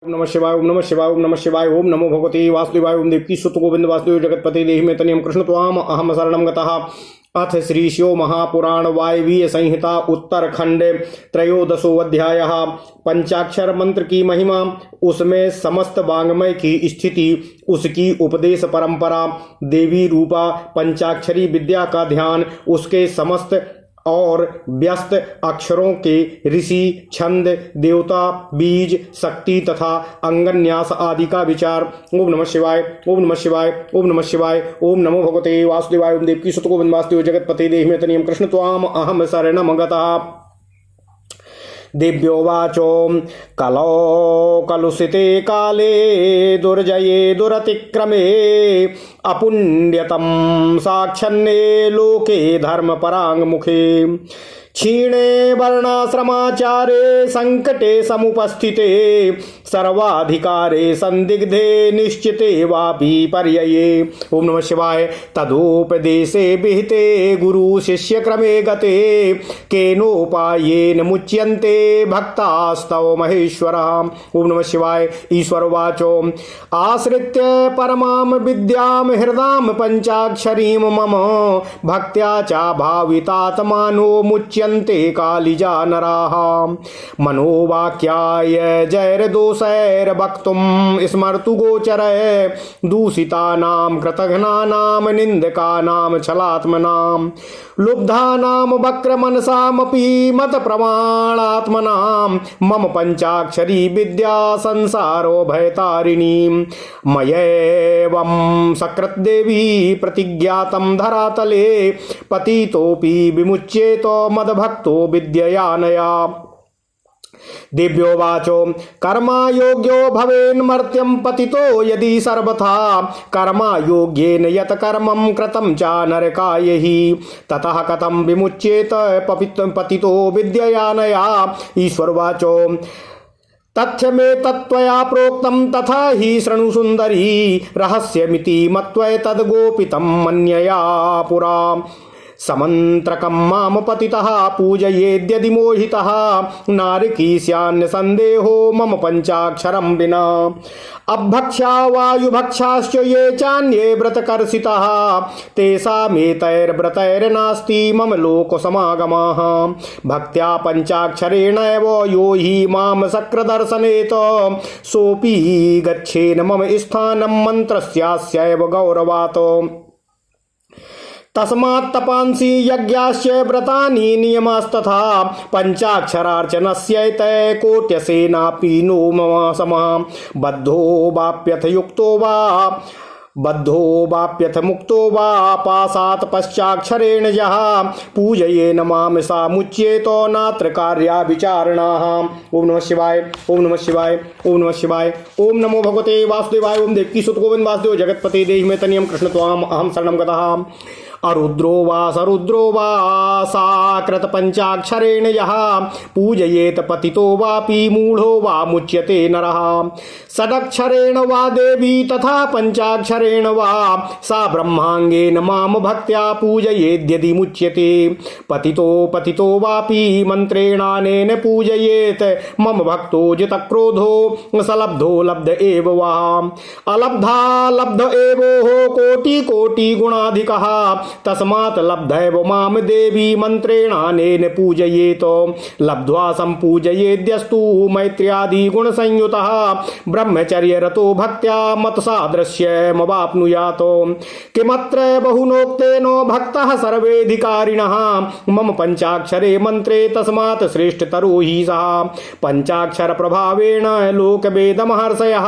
ओम नमः शिवाय ओम नमः शिवाय ओम नमः शिवाय ओम नमो भगवते वासुदेवाय ओम देवकी सुत गोविंद वासुदेव जगतपते देहि मे तनियम कृष्ण त्वाम अहम शरणं गतः। अथ श्री शिव महापुराण वायवीय संहिता उत्तरखंड त्रयोदशो अध्यायः। पंचाक्षर मंत्र की महिमा, उसमें समस्त वांग्मय की स्थिति, उसकी उपदेश परंपरा, देवी रूपा पंचाक्षरी विद्या का ध्यान, उसके समस्त और व्यस्त अक्षरों के ऋषि, छंद, देवता, बीज, शक्ति तथा अंगन्यास आदि का विचार। ओम नमः शिवाय ओम नमः शिवाय ओम नमः शिवाय ओम नमो भगवते वासुदेवाय ओम देवकी सुत गोविंद वासुदेव जगतपते देहि मे तनियं कृष्ण त्वाम अहम शरणं गतः। दिव्योवाचो कलो कलुषिते काले दुर्जये दुरतिक्रमे अपुण्यतम साक्षन्ने लोके धर्म परांग मुखे क्षीणे वर्णाश्रमाचारे संकटे समुपस्थिते सर्वाधिकारे संदिग्धे निश्चिते वापि पर्यये। ओम नमः शिवाय। तदोपदेशे विहिते गुरु शिष्य क्रमे गते केनोपायेन मुच्यन्ते भक्तास्तव महेश्वरा। ओम नमः शिवाय। ईश्वरवाचो आश्रित्य परमां विद्यां हृदां पंचाक्षरीं मम भक्त्या चा भावितात्मानो मुच्यन्ते कालिजा नराः मनोवाक्याय जैर्दोषैर् वक्तुं स्मर्तु गोचरय दूषितानां कृतघ्नानां निन्दकानां छलात्मनां लुब्धानां वक्रमनसामपि मत प्रमाणात्मनां मम पंचाक्षरी विद्या संसारो भयतारिणी मयैवं सकृत् देवी प्रतिज्ञातं धरातले पतितोऽपि विमुच्येतो मद्भक्तो विद्ययानया। दिव्योवाचो कर्मा योग्यो भवेन्मर्त्यं पतितो यदि सर्वथा कर्मा योग्येन यत कर्मं कृतं च नरकायहि ततः कथं विमुच्येत पतितो विद्ययानया। ईश्वरवाचो तथ्यमे तत्त्वया प्रोक्तं तथा हि शृणु सुंदरी रहस्यमिति मत्वैतद्गोपितं मन्यया पुरा समंत्रकं माम पतितः पूजयेद्यदि मोहितः नारकी स्यान्न संदेहो मम पंचाक्षरं विना अभक्षा वायुभक्षाश्च ये चान्ये व्रतकर्षिताः तेषामेतैर्व्रतैर्नास्ति मम लोकसमागमाः भक्त्या पंचाक्षरेणैव यो हि मां सक्रदर्शनेत सोऽपि गच्छेन मम स्थानं मन्त्रस्यास्यैव गौरवात् तस्मात् तपांसि यज्ञाश्च व्रतानि नियमास्तथा पंचाक्षरार्चनस्यैतै कोट्यसेनापि नो मम समः बद्धो वाप्यथ मुक्तो वा पासात् पश्चाक्षरेण यः पूजयेन मां सा मुच्येतो नात्र कार्या विचारणाः। ओम नमः शिवाय ओम नमः शिवाय ओम नमः शिवाय ओम नमो भगवते वासुदेवाय ओम देवकी सुत गोविंद वासुदेव जगतपते देहि मे तनियं कृष्ण त्वाम अहम शरणं गतः। अरुद्रो वा सरुद्रो वा साकृत पंचाक्षरेण यः पूजयेत पतितो वापि मूढ़ो वा मुच्यते नरः षडक्षरेण वा देवी तथा पंचाक्षरेण वा सा ब्रह्मांगेन माम भक्त्या पूजयेद्यदि मुच्यते पतितो वापि मंत्रेणानेन पूजयेत मम भक्तो जितक्रोधो सलब्धो लब्ध एव वा अलब्धा लब्ध एवोः कोटि कोटि गुणाधिकः तस्मात् लब्धैव माम देवी मंत्रेणानेन पूजयेत लब्ध्वा संपूजयेद्यस्तु मैत्र्यादि गुण संयुतः ब्रह्मचर्य रतो भक्त्या मत्सादृश्यमवाप्नुयात् किमत्र बहुनोक्तेन भक्तः सर्वेधिकारिणः मम पंचाक्षरे मंत्रे तस्मात् श्रेष्ठतरो हि सः पंचाक्षर प्रभावेण लोकवेदमहर्षयः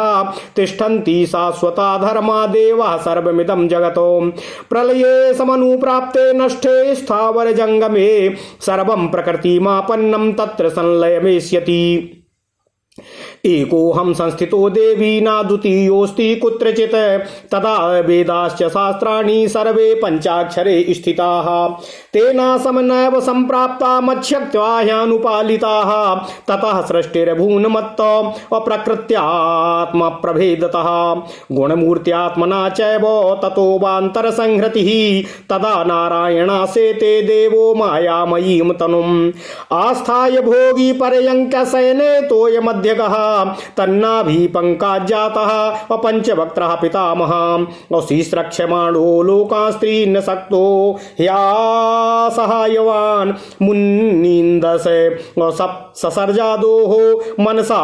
तिष्ठन्ति शाश्वता धर्मा देवाः सर्वमिदं जगतो प्रलये समनुप्राप्ते नष्टे स्थावर जंगमे सर्वं प्रकृतिमापन्नं तत्र संलयमेष्यति एकोऽहं संस्थितो देवी न द्वितीयोऽस्ति कुत्रचित् तदा वेदाश्च शास्त्राणि सर्वे पंचाक्षरे स्थिताः तेना समनैव संप्राप्ता मच्छक्त्या ह्यानुपालिताः ततः सृष्टिर्भून्मत्त अप्रकृत्यात्म प्रभेदतः गुणमूर्त्यात्मना चैव ततो वान्तर संहृतिः तदा नारायणासेते देवो मायामयीं तनुम् आस्थाय भोगी पर्यङ्कशयने तोयमध्यगः तन्नाभि पंकाजातः और पंचवक्त्रः पितामहः और शीस्रक्षमाणो लोकास्त्रीन् शक्तो ह्या सहायवान् मुनीन्दसे और ससर्जादोः मनसा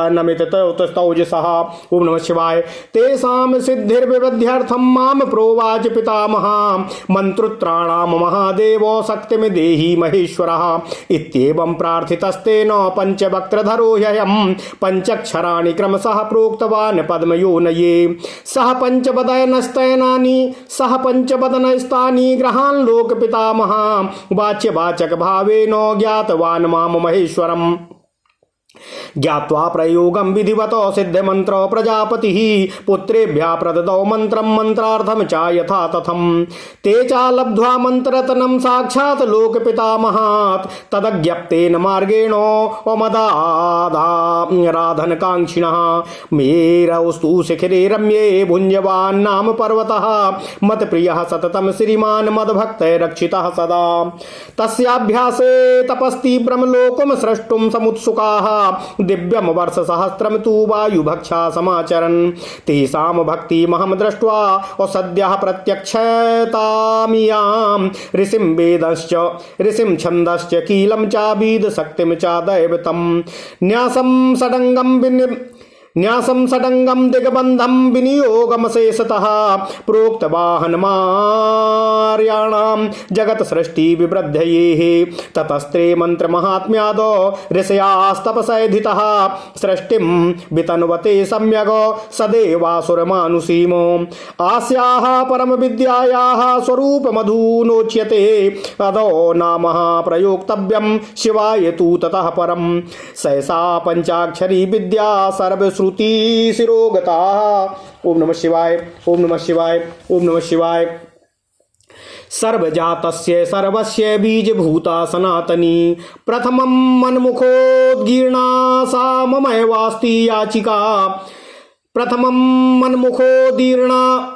नमित तौजसः। ओम नमः शिवाय। तेषां सिद्धिर्विवध्यर्थं माम प्रोवाच पितामहः मंत्रोत्राणां महादेवो शक्तिं देहि महेश्वरः इत्येवं प्रार्थितस्तेन पंचवक्त्रधरो ह्ययं पंचक्षराणि क्रमशः प्रोक्तवान् पद्मयोनये। सह पंचवदनस्तैनानि सह पंचवदनस्तानि ग्रहान् लोकपितामहः वाच्यवाचक भावेन ज्ञातवान् माम महेश्वरम्। ज्ञात्वा प्रयोगं विधिवतो सिद्धमन्त्र प्रजापतिः पुत्रेभ्यः प्रददौ मन्त्रं मन्त्रार्थं च यथा तथं ते च लब्ध्वा मन्त्ररत्नं साक्षात् लोकपितामहात् तदज्ञप्तेन मार्गेण मदाराधनकाङ्क्षिणः मेरौस्तु शिखरे रम्ये भुञ्जवान् नाम पर्वतः मत्प्रियः सततं श्रीमान् मद्भक्तैरक्षितः सदा तस्याभ्यासे तपस्ति ब्रह्मलोकं स्रष्टुं समुत्सुकाः दिव्यम वर्ष सहस्त्रम तु वायुभक्षा समाचरन् तेषां भक्तिमहं दृष्ट्वा और सद्यः प्रत्यक्षतामियां ऋषिं छन्दश्च कीलं चाबीद शक्तिं च दैवतं न्यासं षडंगम दिग्बंधम विनियोगमशेषतः प्रोक्तवाहनमार्याणां जगत सृष्टि विवृद्धये ततस्त्रे मंत्र महात्म्याद ऋषयास्तपसैधितः सृष्टिं वितन्वते सम्यग सदेवासुरमानुषीम आस्याः परम विद्यायाः स्वरूप मधुनोच्यते अदो नामः प्रयोक्तव्यं शिवाय तु ततः परम सहसा पंचाक्षरी विद्या सर्वश्रुति शिरोगता। ओम नमः शिवाय। ओम नमः शिवाय। ओम नमः शिवाय। सर्वजातस्य सर्वस्य बीजभूता सनातनी प्रथमं मन्मुखोद्गीर्णा सा ममैवास्ति याचिका प्रथमं मन्मुखोदीर्णा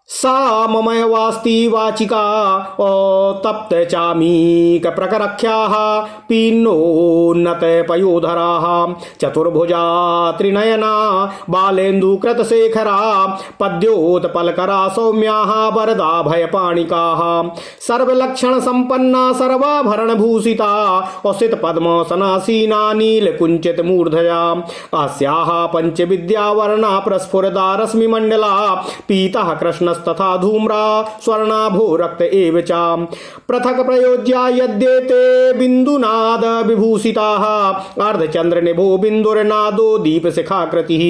सा ममैवास्ति वाचिका तप्त चामीक प्रकरख्याः पीनोन्नत पयोधराः चतुर्भुजा त्रिनयना बालेन्दुकृतशेखरा पद्योत्पलकरा सौम्याः वरदा भयपाणिकाः सर्वलक्षण संपन्ना सर्वाभरणभूषिता औसित पद्मसनासीना नीलकुञ्चित मूर्धया अस्याः पंचविद्यावर्णा प्रस्फुरदा रश्मिमण्डला पीतः कृष्ण तथा धूम्रा स्वर्णाभो रक्त एव च पृथक प्रयोज्या यद्येते बिंदुनाद विभूषिताः अर्धचंद्रनिभो बिंदुर्नादो दीपशिखाकृतिः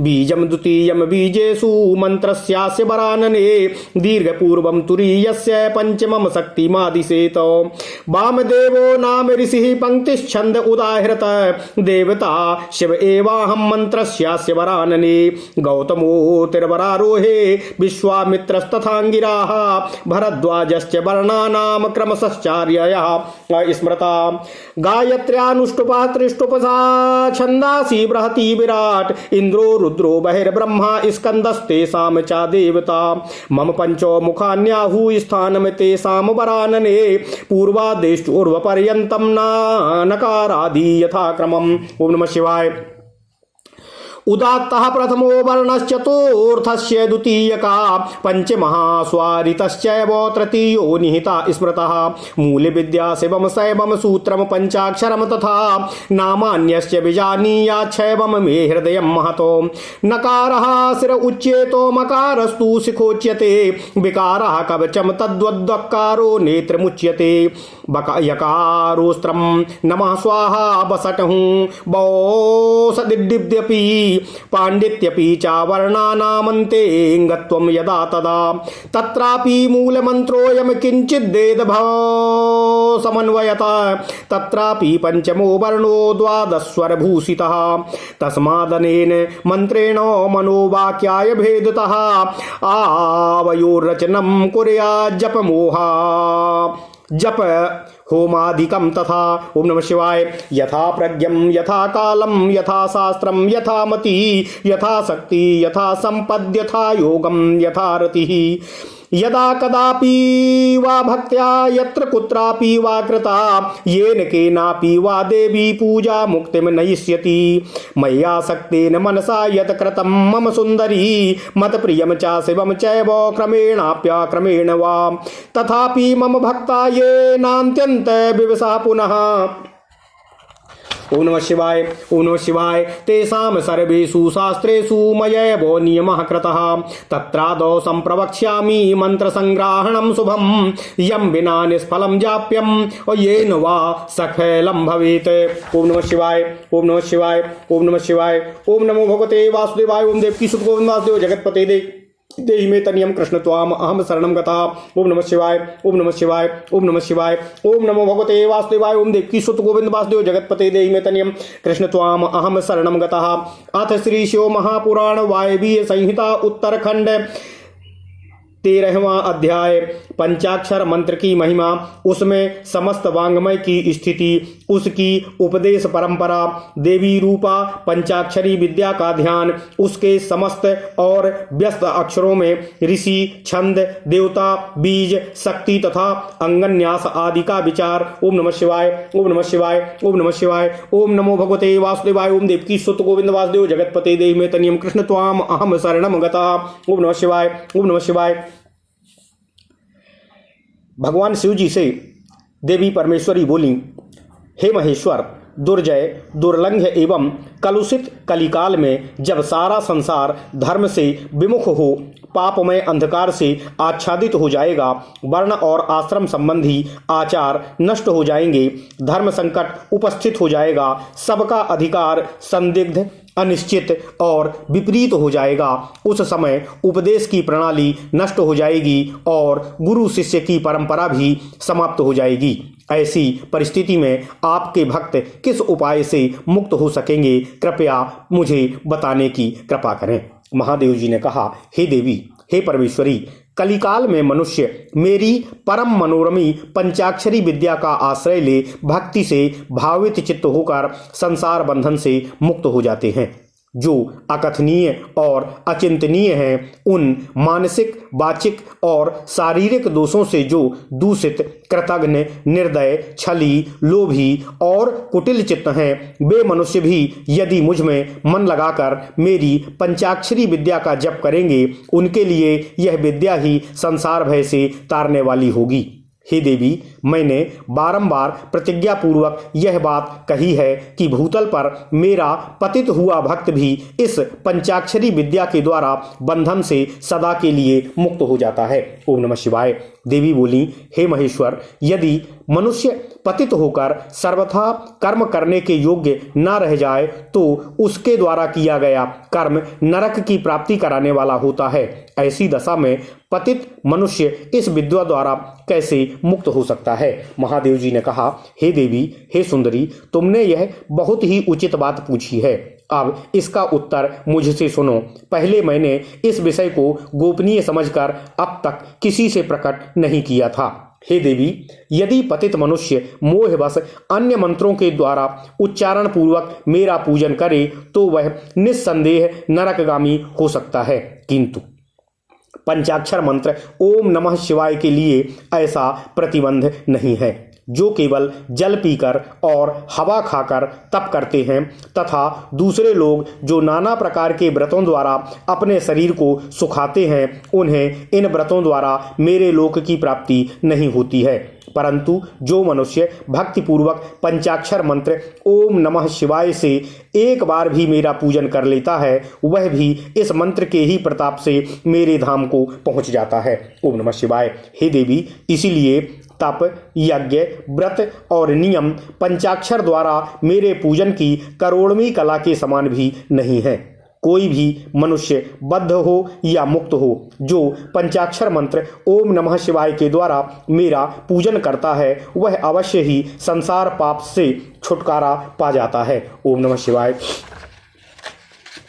बीजं द्वितीयं बीजेषु मन्त्रस्यास्य वरानने दीर्घपूर्वं तुरीयस्य पंचमं शक्तिमादिशेत वामदेवो नाम ऋषिः पंक्तिश्छन्द उदाहृत देवता शिव एवाहं मन्त्रस्यास्य वरानने गौतमोतिर्वरारोहे विश्वामित्रस्तथांगिराः भरद्वाजश्च वर्णानां क्रमशश्चार्ययः स्मृता गायत्र्यानुष्टुपः त्रिष्टुपसा छन्दांसि बृहति विराट इन्द्रो रुद्रो बहिर्ब्रह्मा स्कन्दस्तेषां च देवता मम पंचो मुखान्याहु स्थानम तेषां वरानने पूर्वादेशोर्वपर्यन्तं नकारादि यथाक्रमम्। ओम नमः शिवाय। उदात्तः प्रथमो वर्णश्चतुर्थस्य द्वितीयका पंचमहास्वारितश्चैव तृतीयो निहिता स्मृतः मूलविद्या शिवं शैवं सूत्रं पंचाक्षरं तथा नामान्यश्च विजानीयाच्छैवं मे हृदयं महतो नकारः शिर उच्येतो मकारस्तु शिखोच्यते विकारः कवचं तद्वद्वकारो नेत्रमुच्यते यकारोस्त्रं नमः स्वाहा वसटहुं बौसदिद्यपि पांडित्यपि च वर्णानामन्ते गत्वं यदा तदा तत्रापि मूलमन्त्रोऽयं किञ्चिद्वेदभाव समन्वयत तत्रापि पंचमो वर्णो द्वादशस्वरभूषितः तस्मादनेन मन्त्रेण मनोवाक्याय भेदतः आवयोर्रचनं कुर्यात् जप होमादिकं तथा। ओम नमः शिवाय। यथा प्रज्ञं यथा कालं यथा शास्त्रं यथा मति यथा शक्ति यथा संपद यथा योगं यथा रतिः। यदा कदापि वा भक्त्या यत्र कुत्रापि वा कृता येन केनापि वा देवी पूजा मुक्तिं नयिष्यति। मय्यासक्तेन मनसा यत् कृतं मम सुन्दरी मत प्रियं च शिवं चैव क्रमेणाप्यक्रमेण वा तथापि मम भक्ता ये नान्त्यन्त विवशः पुनः। ओम नमः शिवाय। ओम नमः शिवाय। तेषां सर्वेषु शास्त्रेषु मयैव नियमः कृतः तत्रादौ सम्प्रवक्ष्यामि मन्त्रसंग्रहणं शुभं यं विना निष्फलं जाप्यं येन वा सफलं भवेत्। ओम नमः शिवाय। ओम नमः शिवाय। ओम नमः शिवाय। ओम नमो भगवते वासुदेवाय। ओम देवकी सुत गोविंद वासुदेव जगतपते देहि मे तनियम कृष्ण त्वाम अहम शरणं गता। ओम नमः शिवाय। ओम नमः शिवाय। ओम नमः शिवाय। ओम नमो भगवते वासुदेवाय। ओम देवकी सुत गोविंद वासुदेव जगतपते देहि मे तनियम कृष्ण त्वाम अहम शरणं गतः। अथ श्री शिव महापुराण वायवीय संहिता उत्तरखंड 13वां अध्याय पंचाक्षर मंत्र की महिमा, उसमें समस्त वांग्मय की स्थिति, उसकी उपदेश परंपरा, देवी रूपा पंचाक्षरी विद्या का ध्यान, उसके समस्त और व्यस्त अक्षरों में ऋषि, छंद, देवता, बीज, शक्ति तथा अंगन्यास आदि का विचार। ओम नमः शिवाय। ओम नमः शिवाय। ओम नमः शिवाय। ओम नमो भगवते वासुदेवाय। ओम देवकी सुत गोविंद वासुदेव जगतपते देहि मे तनियम कृष्ण त्वाम अहम शरणं गता। ओम नमः शिवाय। ओम नमः शिवाय। भगवान शिव जी से देवी परमेश्वरी बोली, हे महेश्वर, दुर्जय, दुर्लंघ्य एवं कलुषित कलिकाल में जब सारा संसार धर्म से विमुख हो पापमय अंधकार से आच्छादित हो जाएगा, वर्ण और आश्रम संबंधी आचार नष्ट हो जाएंगे, धर्म संकट उपस्थित हो जाएगा, सबका अधिकार संदिग्ध, अनिश्चित और विपरीत हो जाएगा, उस समय उपदेश की प्रणाली नष्ट हो जाएगी और गुरु शिष्य की परंपरा भी समाप्त हो जाएगी। ऐसी परिस्थिति में आपके भक्त किस उपाय से मुक्त हो सकेंगे, कृपया मुझे बताने की कृपा करें। महादेव जी ने कहा, हे देवी, हे परमेश्वरी, कलिकाल में मनुष्य मेरी परम मनोरमी पंचाक्षरी विद्या का आश्रय ले भक्ति से भावित चित्त होकर संसार बंधन से मुक्त हो जाते हैं। जो अकथनीय और अचिंतनीय हैं, उन मानसिक, वाचिक और शारीरिक दोषों से जो दूषित, कृतघ्न, निर्दय, छली, लोभी और कुटिल चित्त हैं, वे मनुष्य भी यदि मुझ में मन लगाकर मेरी पंचाक्षरी विद्या का जप करेंगे, उनके लिए यह विद्या ही संसार भय से तारने वाली होगी। हे देवी, मैंने बारंबार प्रतिज्ञा पूर्वक यह बात कही है कि भूतल पर मेरा पतित हुआ भक्त भी इस पंचाक्षरी विद्या के द्वारा बंधन से सदा के लिए मुक्त हो जाता है। ओम नमः शिवाय। देवी बोली, हे महेश्वर, यदि मनुष्य पतित होकर सर्वथा कर्म करने के योग्य न रह जाए तो उसके द्वारा किया गया कर्म नरक की प्राप्ति कराने वाला होता है। ऐसी दशा में पतित मनुष्य इस विद्या द्वारा कैसे मुक्त हो सकता है? महादेव जी ने कहा, हे देवी, हे सुंदरी, तुमने यह बहुत ही उचित बात पूछी है। अब इसका उत्तर मुझसे सुनो। पहले मैंने इस विषय को गोपनीय समझकर अब तक किसी से प्रकट नहीं किया था। हे देवी, यदि पतित मनुष्य मोहवश अन्य मंत्रों के द्वारा उच्चारण पूर्वक मेरा पूजन करे तो वह निस्संदेह नरकगामी हो सकता है, किंतु पंचाक्षर मंत्र ओम नमः शिवाय के लिए ऐसा प्रतिबंध नहीं है। जो केवल जल पीकर और हवा खाकर तप करते हैं तथा दूसरे लोग जो नाना प्रकार के व्रतों द्वारा अपने शरीर को सुखाते हैं, उन्हें इन व्रतों द्वारा मेरे लोक की प्राप्ति नहीं होती है। परंतु जो मनुष्य भक्तिपूर्वक पंचाक्षर मंत्र ओम नमः शिवाय से एक बार भी मेरा पूजन कर लेता है, वह भी इस मंत्र के ही प्रताप से मेरे धाम को पहुंच जाता है। ओम नमः शिवाय। हे देवी, इसीलिए तप, यज्ञ, व्रत और नियम पंचाक्षर द्वारा मेरे पूजन की करोड़वीं कला के समान भी नहीं है। कोई भी मनुष्य बद्ध हो या मुक्त हो, जो पंचाक्षर मंत्र ओम नमः शिवाय के द्वारा मेरा पूजन करता है, वह अवश्य ही संसार पाप से छुटकारा पा जाता है। ओम नमः शिवाय।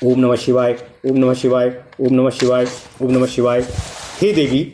ओम नमः शिवाय। ओम नमः शिवाय। ओम नमः शिवाय। ओम नमः शिवाय। हे देवी,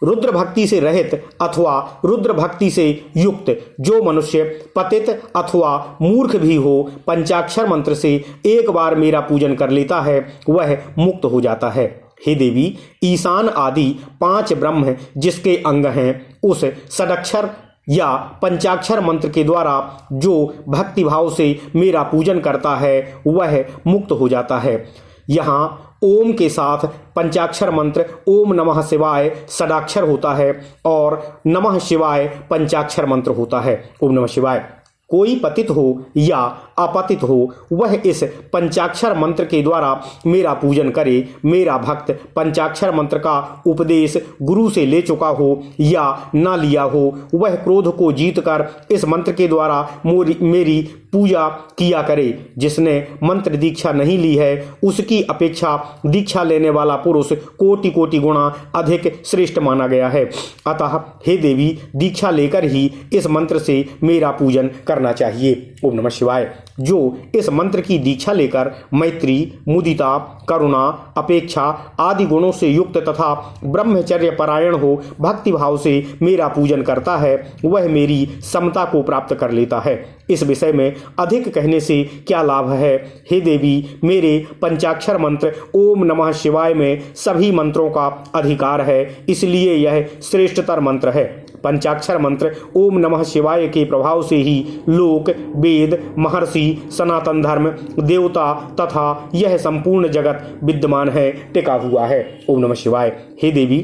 रुद्र भक्ति से रहित अथवा रुद्र भक्ति से युक्त जो मनुष्य पतित अथवा मूर्ख भी हो, पंचाक्षर मंत्र से एक बार मेरा पूजन कर लेता है वह मुक्त हो जाता है। हे देवी, ईशान आदि 5 ब्रह्म जिसके अंग हैं, उस षडक्षर या पंचाक्षर मंत्र के द्वारा जो भक्ति भाव से मेरा पूजन करता है वह मुक्त हो जाता है। यहाँ ओम के साथ पंचाक्षर मंत्र ओम नमः शिवाय षडाक्षर होता है और नमः शिवाय पंचाक्षर मंत्र होता है। ओम नमः शिवाय। कोई पतित हो या अपतित हो, वह इस पंचाक्षर मंत्र के द्वारा मेरा पूजन करे। मेरा भक्त पंचाक्षर मंत्र का उपदेश गुरु से ले चुका हो या ना लिया हो, वह क्रोध को जीतकर इस मंत्र के द्वारा मेरी पूजा किया करे। जिसने मंत्र दीक्षा नहीं ली है, उसकी अपेक्षा दीक्षा लेने वाला पुरुष कोटि कोटि गुणा अधिक श्रेष्ठ माना गया है। अतः हे देवी, दीक्षा लेकर ही इस मंत्र से मेरा पूजन करना चाहिए। ओम नमः शिवाय। जो इस मंत्र की दीक्षा लेकर मैत्री, मुदिता, करुणा, अपेक्षा आदि गुणों से युक्त तथा ब्रह्मचर्य परायण हो भक्ति भाव से मेरा पूजन करता है, वह मेरी समता को प्राप्त कर लेता है। इस विषय में अधिक कहने से क्या लाभ है। हे देवी, मेरे पंचाक्षर मंत्र ओम नमः शिवाय में सभी मंत्रों का अधिकार है, इसलिए यह श्रेष्ठतर मंत्र है। पंचाक्षर मंत्र ओम नमः शिवाय के प्रभाव से ही लोक, वेद, महर्षि, सनातन धर्म, देवता तथा यह संपूर्ण जगत विद्यमान है, टिका हुआ है। ओम नमः शिवाय। हे देवी,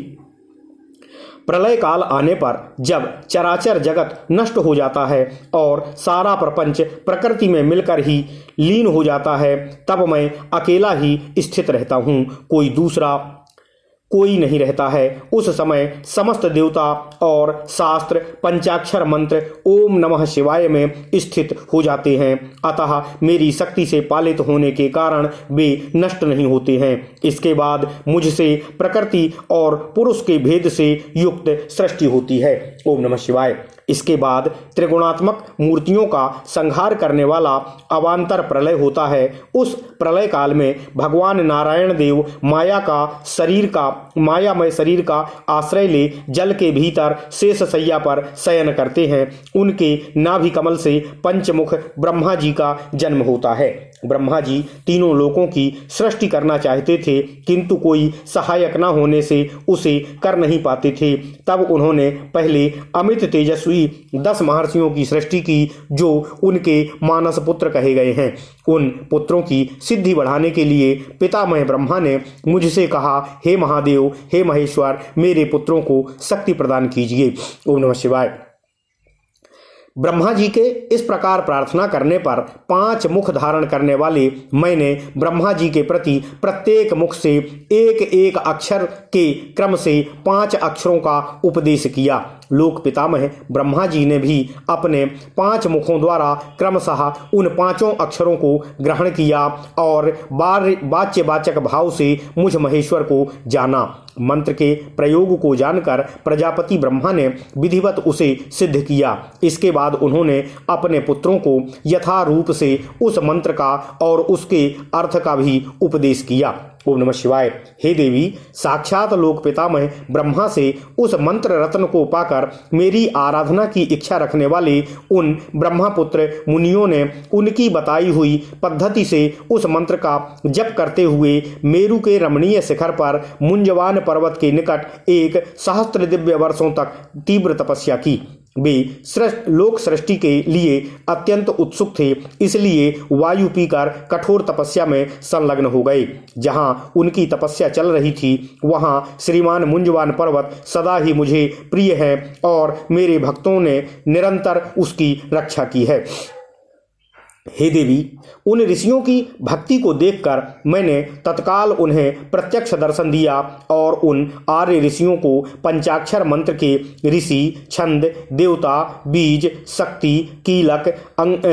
प्रलय काल आने पर जब चराचर जगत नष्ट हो जाता है और सारा प्रपंच प्रकृति में मिलकर ही लीन हो जाता है, तब मैं अकेला ही स्थित रहता हूँ, कोई दूसरा कोई नहीं रहता है। उस समय समस्त देवता और शास्त्र पंचाक्षर मंत्र ओम नमः शिवाय में स्थित हो जाते हैं। अतः मेरी शक्ति से पालित होने के कारण वे नष्ट नहीं होते हैं। इसके बाद मुझसे प्रकृति और पुरुष के भेद से युक्त सृष्टि होती है। ओम नमः शिवाय। इसके बाद त्रिगुणात्मक मूर्तियों का संहार करने वाला अवान्तर प्रलय होता है। उस प्रलय काल में भगवान नारायण देव मायामय शरीर का आश्रय ले जल के भीतर शेष शैया पर शयन करते हैं। उनके नाभि कमल से पंचमुख ब्रह्मा जी का जन्म होता है। ब्रह्मा जी तीनों लोकों की सृष्टि करना चाहते थे, किंतु कोई सहायक न होने से उसे कर नहीं पाते थे। तब उन्होंने पहले अमित तेजस्वी 10 महर्षियों की सृष्टि की, जो उनके मानस पुत्र कहे गए हैं। उन पुत्रों की सिद्धि बढ़ाने के लिए पितामह ब्रह्मा ने मुझसे कहा, हे महादेव, हे महेश्वर, मेरे पुत्रों को शक्ति प्रदान कीजिए। ओम नमः शिवाय। ब्रह्मा जी के इस प्रकार प्रार्थना करने पर 5 मुख धारण करने वाले मैंने ब्रह्मा जी के प्रति प्रत्येक मुख से एक एक अक्षर के क्रम से 5 अक्षरों का उपदेश किया। लोक पितामह ब्रह्मा जी ने भी अपने 5 मुखों द्वारा क्रमशः उन 5 अक्षरों को ग्रहण किया और वाच्यवाचक भाव से मुझ महेश्वर को जाना। मंत्र के प्रयोग को जानकर प्रजापति ब्रह्मा ने विधिवत उसे सिद्ध किया। इसके बाद उन्होंने अपने पुत्रों को यथारूप से उस मंत्र का और उसके अर्थ का भी उपदेश किया। ओम नमः शिवाय। हे देवी, साक्षात लोक पितामह ब्रह्मा से उस मंत्र रत्न को पाकर मेरी आराधना की इच्छा रखने वाले उन ब्रह्मपुत्र मुनियों ने उनकी बताई हुई पद्धति से उस मंत्र का जप करते हुए मेरु के रमणीय शिखर पर मुंजवान पर्वत के निकट एक सहस्त्र दिव्य वर्षों तक तीव्र तपस्या की। वे लोक सृष्टि के लिए अत्यंत उत्सुक थे, इसलिए वायु पीकर कठोर तपस्या में संलग्न हो गए। जहां उनकी तपस्या चल रही थी, वहां श्रीमान मुंजवान पर्वत सदा ही मुझे प्रिय है और मेरे भक्तों ने निरंतर उसकी रक्षा की है। हे देवी, उन ऋषियों की भक्ति को देखकर मैंने तत्काल उन्हें प्रत्यक्ष दर्शन दिया और उन आर्य ऋषियों को पंचाक्षर मंत्र के ऋषि, छंद, देवता, बीज, शक्ति, कीलक,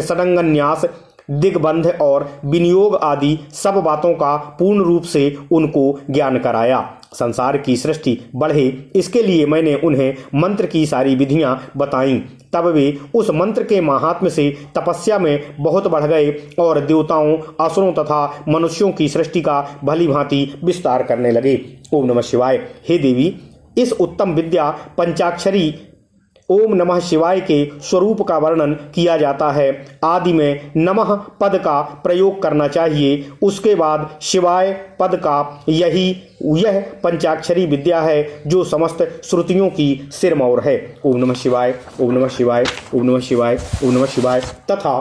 षडंगन्यास, दिग्बंध और विनियोग आदि सब बातों का पूर्ण रूप से उनको ज्ञान कराया। संसार की सृष्टि बढ़े, इसके लिए मैंने उन्हें मंत्र की सारी विधियां बताईं। तब वे उस मंत्र के महात्म्य से तपस्या में बहुत बढ़ गए और देवताओं, असुरों तथा मनुष्यों की सृष्टि का भली भांति विस्तार करने लगे। ओम नमः शिवाय। हे देवी, इस उत्तम विद्या पंचाक्षरी ओम नमः शिवाय के स्वरूप का वर्णन किया जाता है। आदि में नमः पद का प्रयोग करना चाहिए, उसके बाद शिवाय पद का। यह पंचाक्षरी विद्या है जो समस्त श्रुतियों की सिरमौर है। ओम नमः शिवाय, ओम नमः शिवाय, ओम नमः शिवाय, ओम नमः शिवाय तथा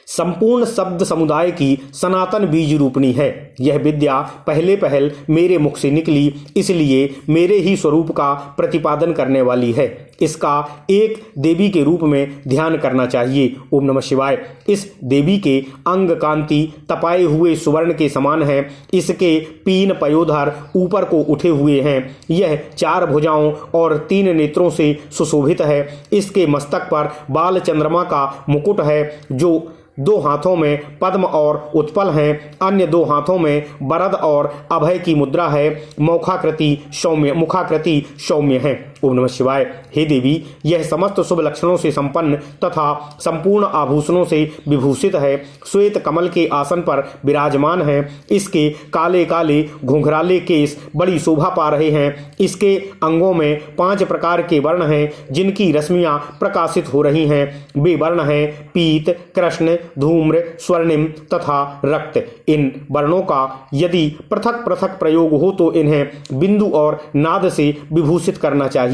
संपूर्ण शब्द समुदाय की सनातन बीज रूपणी है। यह विद्या पहले पहल मेरे मुख से निकली, इसलिए मेरे ही स्वरूप का प्रतिपादन करने वाली है। इसका एक देवी के रूप में ध्यान करना चाहिए। ओम नमः शिवाय। इस देवी के अंग कांति तपाए हुए सुवर्ण के समान है। इसके पीन पयोधर ऊपर को उठे हुए हैं। यह 4 भुजाओं और 3 नेत्रों से सुशोभित है। इसके मस्तक पर बाल चंद्रमा का मुकुट है, जो 2 हाथों में पद्म और उत्पल हैं, अन्य 2 हाथों में वरद और अभय की मुद्रा है। मुखाकृति सौम्य है। ओम नमः शिवाय। हे देवी, यह समस्त शुभ लक्षणों से संपन्न तथा संपूर्ण आभूषणों से विभूषित है। श्वेत कमल के आसन पर विराजमान है। इसके काले काले घुंघराले केस बड़ी शोभा पा रहे हैं। इसके अंगों में 5 प्रकार के वर्ण हैं, जिनकी रश्मियां प्रकाशित हो रही हैं। वे वर्ण हैं पीत, कृष्ण, धूम्र, स्वर्णिम तथा रक्त। इन वर्णों का यदि पृथक पृथक प्रयोग हो तो इन्हें बिंदु और नाद से विभूषित करना चाहिए।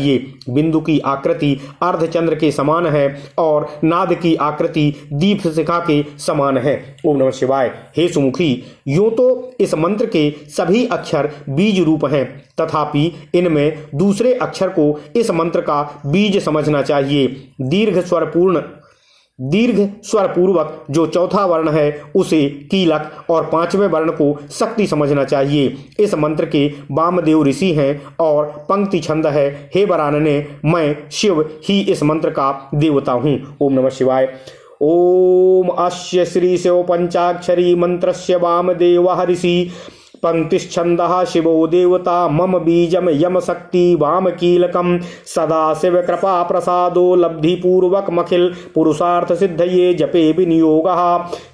बिंदु की आकृति अर्धचंद्र के समान है और नाद की आकृति दीप शिखा के समान है। ओम नमः शिवाय। हे सुमुखी, यूं तो इस मंत्र के सभी अक्षर बीज रूप हैं, तथापि इनमें दूसरे अक्षर को इस मंत्र का बीज समझना चाहिए। दीर्घ स्वर पूर्वक जो चौथा वर्ण है उसे कीलक और 5वें वर्ण को शक्ति समझना चाहिए। इस मंत्र के वामदेव ऋषि हैं और पंक्ति छंद है, हे वरानने, मैं शिव ही इस मंत्र का देवता हूँ। ओम नमः शिवाय। ओम अस्य श्री शिव पंचाक्षरी मंत्रस्य वामदेवः ऋषि पंक्तिश्छंदः शिवो देवता मम बीजम यम शक्ति वाम कीलकम सदा शिव कृपा प्रसादो लब्धि पूर्वक मखिल पुरुषार्थ सिद्धये जपे विनियोगः।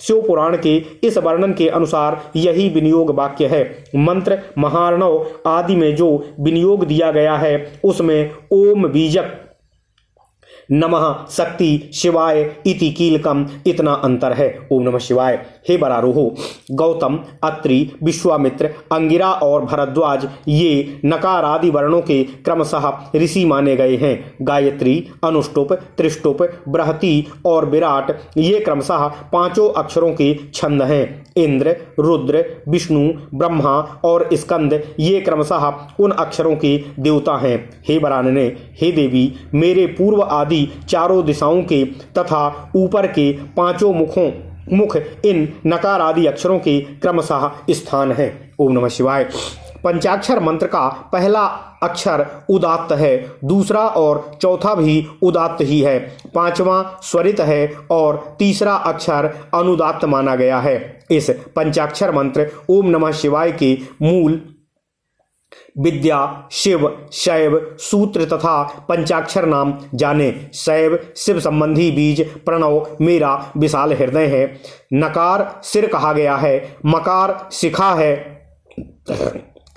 शिव पुराण के इस वर्णन के अनुसार यही विनियोग वाक्य है। मंत्र महार्णव आदि में जो विनियोग दिया गया है उसमें ओम बीजक, नमः शक्ति, शिवाय इति कीलकम इतना अंतर है। ओम नमः शिवाय। हे वरारोहो, गौतम, अत्रि, विश्वामित्र, अंगिरा और भरद्वाज ये नकार आदि वर्णों के क्रमशः ऋषि माने गए हैं। गायत्री, अनुष्टुप, त्रिष्टुप, बृहति और विराट ये क्रमशः 5 अक्षरों के छंद हैं। इंद्र, रुद्र, विष्णु, ब्रह्मा और स्कंद ये क्रमशः उन अक्षरों के देवता हैं। हे वरानने, हे देवी, मेरे पूर्व आदि 4 दिशाओं के तथा ऊपर के 5 मुख इन नकार आदि अक्षरों के क्रमशः स्थान है। ओम नमः शिवाय। पंचाक्षर मंत्र का पहला अक्षर उदात्त है, दूसरा और चौथा भी उदात्त ही है, 5वां स्वरित है और तीसरा अक्षर अनुदात्त माना गया है। इस पंचाक्षर मंत्र ओम नमः शिवाय के मूल विद्या, शिव, शैव, सूत्र तथा पंचाक्षर नाम जाने। शैव शिव संबंधी बीज प्रणव मेरा विशाल हृदय है। नकार सिर कहा गया है, मकार शिखा है,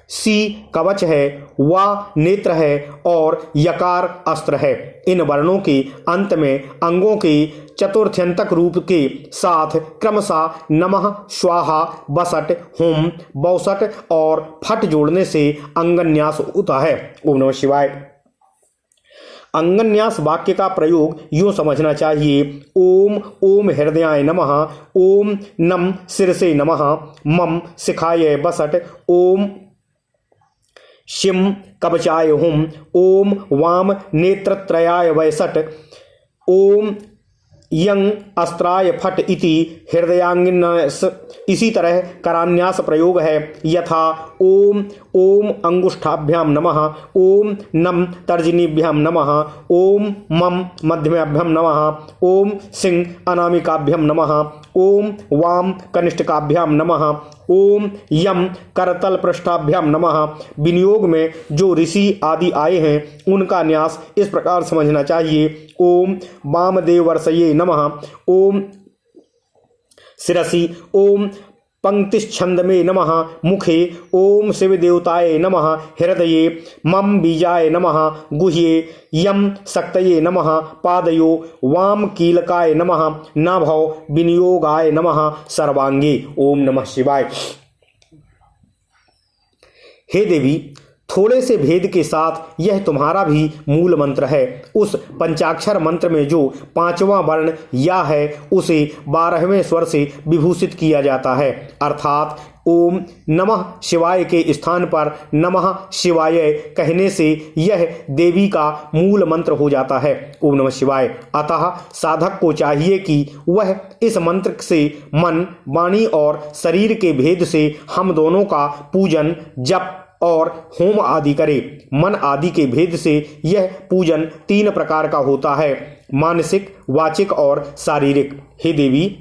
सी कवच है, वा नेत्र है और यकार अस्त्र है। इन वर्णों के अंत में अंगों के चतुर्थ्यंतक रूप के साथ क्रमशः नमः, स्वाहा, बसट, हुम, बौसट और फट जोड़ने से अंगन्यास होता है। ओम नमः शिवाय। अंगन्यास वाक्य का प्रयोग यूं समझना चाहिए। ओम हृदयाय नमः, ओम नम शिरसे नमः, मम शिखाय बसट, ओम शिम कवचाय हुम, ओम वाम नेत्रत्रयाय वैसट, ओम यंग अस्त्राय फट इति हृदयांगिन्यास। इसी तरह करान्यास प्रयोग है, यथा ओम अंगुष्ठाभ्याम नमः, ओम नम तर्जनीभ्याम नमः, ओम मम मध्यमाभ्याम नमः, ओम सिंह अनामिकाभ्याम नमः, ओम वाम कनिष्ठकाभ्याम नमः, ओम यम करतल पृष्ठाभ्याम नमः। विनियोग में जो ऋषि आदि आए हैं उनका न्यास इस प्रकार समझना चाहिए। ओम वामदेव वर्षये नमः, ओम शिरसि, ओम पंक्तिश्छंद में नमः, मुखे ओम शिव देवताय नमः, हृदये मम बीजाय नमः, गुह्ये यम शक्तये नमः, पादयो वाम कीलकाय नमः, नाभौ विनियोगाय नमः, सर्वांगे ओम नमः शिवाय। हे देवी, थोड़े से भेद के साथ यह तुम्हारा भी मूल मंत्र है। उस पंचाक्षर मंत्र में जो 5वां वर्ण या है उसे 12वें स्वर से विभूषित किया जाता है, अर्थात ओम नमः शिवाय के स्थान पर नमः शिवाय कहने से यह देवी का मूल मंत्र हो जाता है, ओम नमः शिवाय। अतः साधक को चाहिए कि वह इस मंत्र से मन, वाणी और शरीर के भेद से हम दोनों का पूजन, जप और होम आदि करे। मन आदि के भेद से यह पूजन 3 प्रकार का होता है, मानसिक, वाचिक और शारीरिक। हे देवी,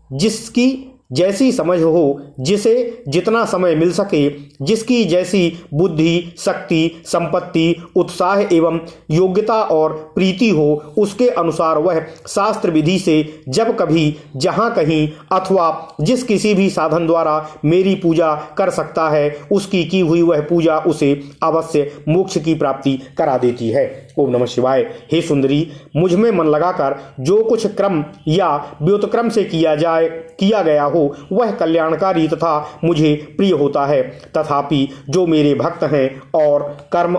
जिसकी जैसी समझ हो, जिसे जितना समय मिल सके, जिसकी जैसी बुद्धि, शक्ति, संपत्ति, उत्साह एवं योग्यता और प्रीति हो, उसके अनुसार वह शास्त्र विधि से जब कभी, जहाँ कहीं अथवा जिस किसी भी साधन द्वारा मेरी पूजा कर सकता है, उसकी की हुई वह पूजा उसे अवश्य मोक्ष की प्राप्ति करा देती है। ओम नमः शिवाय। हे सुंदरी, मुझ में मन लगाकर जो कुछ क्रम या व्युत्क्रम से किया गया हो वह कल्याणकारी तथा मुझे प्रिय होता है। तथापि जो मेरे भक्त हैं और कर्म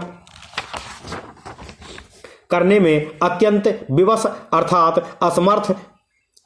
करने में अत्यंत विवश अर्थात असमर्थ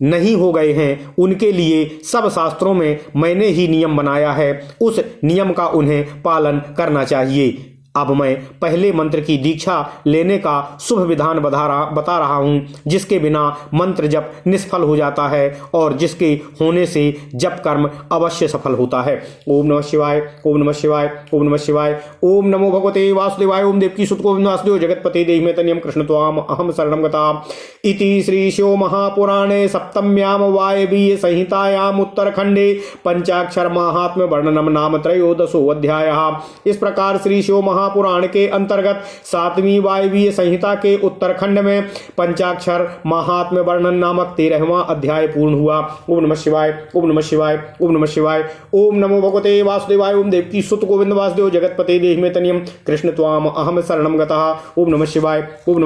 नहीं हो गए हैं, उनके लिए सब शास्त्रों में मैंने ही नियम बनाया है, उस नियम का उन्हें पालन करना चाहिए। अब मैं पहले मंत्र की दीक्षा लेने का शुभ विधान बता रहा हूं, जिसके बिना मंत्र जप निष्फल हो जाता है और जिसके होने से जप कर्म अवश्य सफल होता है। ओम नमः शिवाय, ओम नमः शिवाय, ओम नमः शिवाय। ओम नमो भगवते वासुदेवाय। ओम देवकी सुत गोविंद वासुदेव जगतपते देहि मे तनियम कृष्ण त्वाम अहम शरणं गता। इति श्री शिव महापुराणे सप्तम्याम वायवीय संहितायाम उत्तरखंडे पंचाक्षर महात्म्य वर्णनम नाम त्रयोदशो अध्यायः। इस प्रकार श्री शिव महापुराण के अंतर्गत 7वीं वायवीय संहिता के उत्तरखंड में पंचाक्षर महात्म्य वर्णन नामक 13वां अध्याय पूर्ण हुआ। ओम नमः शिवाय, ओम नमः शिवाय, ओम नमः शिवाय। ओम नमो भगवते वासुदेवाय। ओम देवकी सुत गोविंद वासुदेव जगतपते देहि मे तनियम कृष्ण त्वाम अहम शरणं गतः। ओम नमः शिवाय, ओम नमः